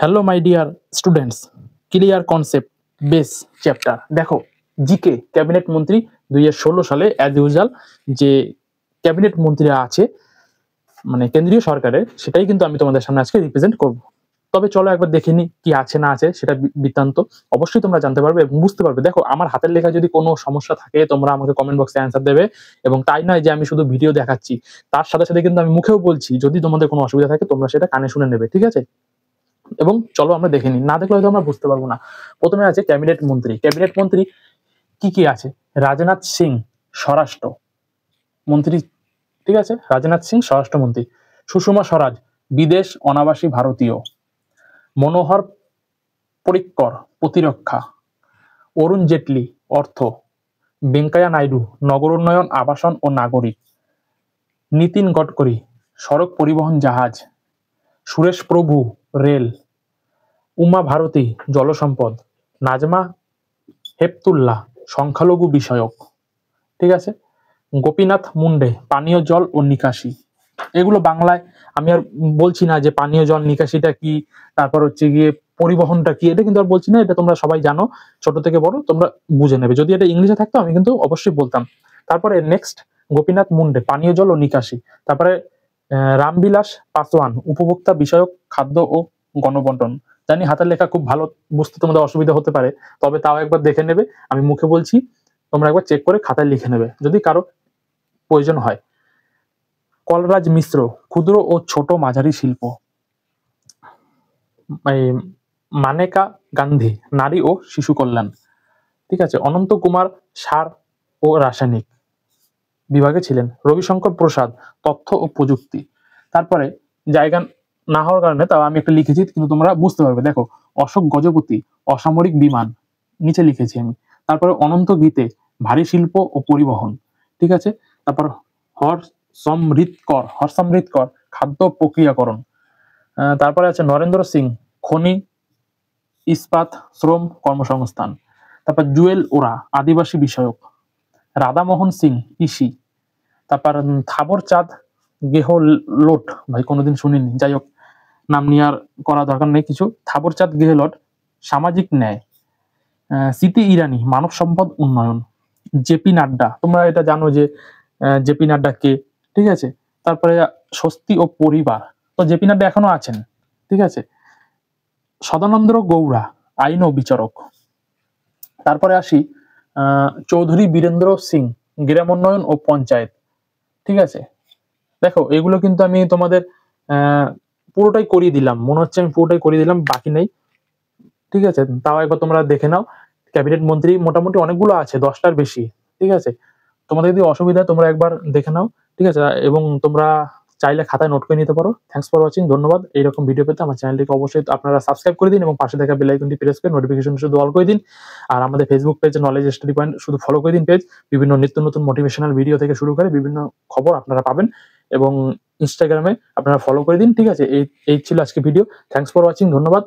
Hello my dear students, clear concept base chapter. দেখো, GK cabinet মন্ত্রী 2016 সালে as usual যে ক্যাবিনেট মন্ত্রীরা আছে মানে কেন্দ্রীয় সরকারের, সেটাই কিন্তু আমি তোমাদের সামনে আজকে রিপ্রেজেন্ট করব। তবে চলো একবার দেখে নি কি আছে না আছে, সেটা বৃত্তান্ত অবশ্যই তোমরা জানতে পারবে এবং বুঝতে পারবে। দেখো, আমার হাতের লেখা যদি কোনো সমস্যা থাকে তোমরা আমাকে কমেন্ট বক্সে অ্যান্সার দেবে। এবং তাই নয় যে আমি শুধু ভিডিও দেখাচ্ছি, তার সাথে সাথে কিন্তু আমি মুখেও বলছি। যদি তোমাদের কোনো অসুবিধা থাকে তোমরা সেটা কানে শুনে নেবে, ঠিক আছে? এবং চলো আমরা দেখে নিই, না দেখলে হয়তো আমরা বুঝতে পারবো না। প্রথমে আছে ক্যাবিনেট মন্ত্রী। ক্যাবিনেট মন্ত্রী কি কি আছে? রাজনাথ সিং স্বরাষ্ট্র মন্ত্রী, ঠিক আছে? রাজনাথ সিং স্বরাষ্ট্রমন্ত্রী। সুষমা স্বরাজ বিদেশ অনাবাসী ভারতীয়। মনোহর পরিক্কর প্রতিরক্ষা। অরুণ জেটলি অর্থ। ভেঙ্কাইয়া নাইডু নগরোন্নয়ন, আবাসন ও নাগরিক। নীতিন গডকরি সড়ক পরিবহন জাহাজ। সুরেশ প্রভু রেল। উমা ভারতী জলসম্পদ। নাজমা হেপতুল্লাহ সংখ্যালঘু বিষয়ক, ঠিক আছে? গোপীনাথ মুন্ডে পানীয় জল ও নিকাশি। এগুলো বাংলায় আমি আর বলছি না যে পানীয় জল নিকাশিটা কি, তারপর হচ্ছে গিয়ে পরিবহনটা কি, এটা কিন্তু আর বলছি না। এটা তোমরা সবাই জানো, ছোট থেকে বড় তোমরা বুঝে নেবে। যদি এটা ইংলিশে থাকতো আমি কিন্তু অবশ্যই বলতাম। তারপরে নেক্সট, গোপীনাথ মুন্ডে পানীয় জল ও নিকাশি। তারপরে রামবিলাস পাসওয়ান উপভোক্তা বিষয়ক, খাদ্য ও গণবন্টন। জানি হাতের লেখা খুব ভালো, বুঝতে তোমাদের অসুবিধা হতে পারে, তবে তাও একবার দেখে নেবে। আমি মুখে বলছি, তোমরা একবার চেক করে খাতায় লিখে নেবে যদি কারো প্রয়োজন হয়। কলরাজ মিশ্র ক্ষুদ্র ও ছোট মাঝারি শিল্প। মানেকা গান্ধী নারী ও শিশু কল্যাণ, ঠিক আছে? অনন্ত কুমার সার ও রাসায়নিক বিভাগে ছিলেন। রবিশঙ্কর প্রসাদ তথ্য ও প্রযুক্তি। তারপরে জায়গা না হওয়ার কারণে তাও আমি একটা লিখেছি, কিন্তু তোমরা বুঝতে পারবে। দেখো, অশোক গজপতি অসামরিক বিমান, নিচে লিখেছি আমি। তারপরে অনন্ত গীতে ভারী শিল্প ও পরিবহন, ঠিক আছে? তারপর হরসমৃতকর খাদ্য প্রক্রিয়াকরণ। তারপরে আছে নরেন্দ্র সিং খনি ইস্পাত শ্রম কর্মসংস্থান। তারপর জুয়েল ওরা আদিবাসী বিষয়ক। রাধামোহন সিং কৃষি। তারপর থাবর চাঁদ গেহলোট, ভাই কোনোদিন শুনিনি, যাই হোক, নাম নিয়ে আর করা দরকার নেই কিছু। থাবর চাঁদ গেহলোট সামাজিক ন্যায়। সিটি ইরানি মানব সম্পদ উন্নয়ন। জেপি নাড্ডা, তোমরা এটা জানো যে জেপি নাড্ডা কে, ঠিক আছে? তারপরে স্বস্তি ও পরিবার, তো জেপি নাড্ডা এখনো আছেন, ঠিক আছে? সদানন্দ গৌড়া আইন ও বিচারক। তারপরে আসি চৌধুরী বীরেন্দ্র সিং গ্রামোন্নয়ন ও পঞ্চায়েত, ঠিক আছে? দেখো, এগুলো কিন্তু আমি তোমাদের পুরোটাই করিয়ে দিলাম, মনে হচ্ছে আমি পুরোটাই করিয়ে দিলাম, বাকি নেই, ঠিক আছে? তাও একবার তোমরা দেখে নাও। ক্যাবিনেট মন্ত্রী মোটামুটি অনেকগুলো আছে, 10টার বেশি, ঠিক আছে? তোমাদের যদি অসুবিধা তোমরা একবার দেখে নাও, ঠিক আছে? এবং তোমরা চাইলে খাতায় নোট করে নিতে পারো। থ্যাঙ্কস ফর ওয়াচিং, ধন্যবাদ। এইরকম ভিডিও পেতে আমার চ্যানেলটিকে অবশ্যই আপনারা সাবস্ক্রাইব করে দিন এবং পাশে থাকা বেল আইকনটি প্রেস করে নোটিফিকেশন শুধু অল করে দিন। আর আমাদের Facebook page knowledge study point শুধু ফলো করে দিন পেজ। বিভিন্ন নিত্য নতুন মোটিভেশনাল ভিডিও থেকে শুরু করে বিভিন্ন খবর আপনারা পাবেন। এবং ইনস্টাগ্রামে আপনারা ফলো করে দিন, ঠিক আছে? এই ছিল আজকে ভিডিও। থ্যাঙ্কস ফর ওয়াচিং, ধন্যবাদ।